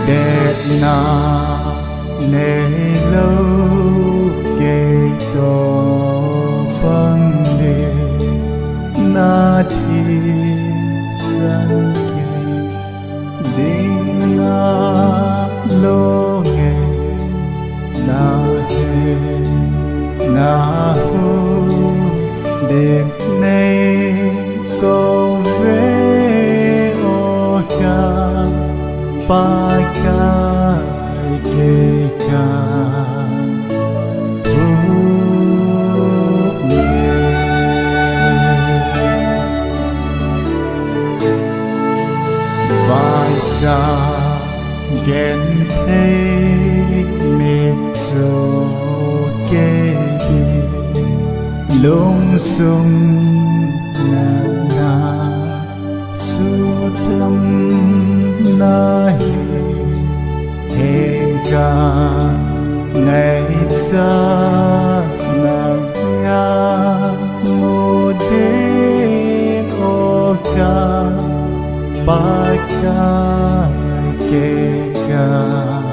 đẹp na nề lâu kê to băng đề na thi san kê đinh na lô nghe na he na hu đẹp này câu về ô cha pakai keka vai cha gen thấy mệt cho kê đi lung sung na na su tâm na hẹn cả ngày xa nắng nga một đến ô ca ba ca kê ca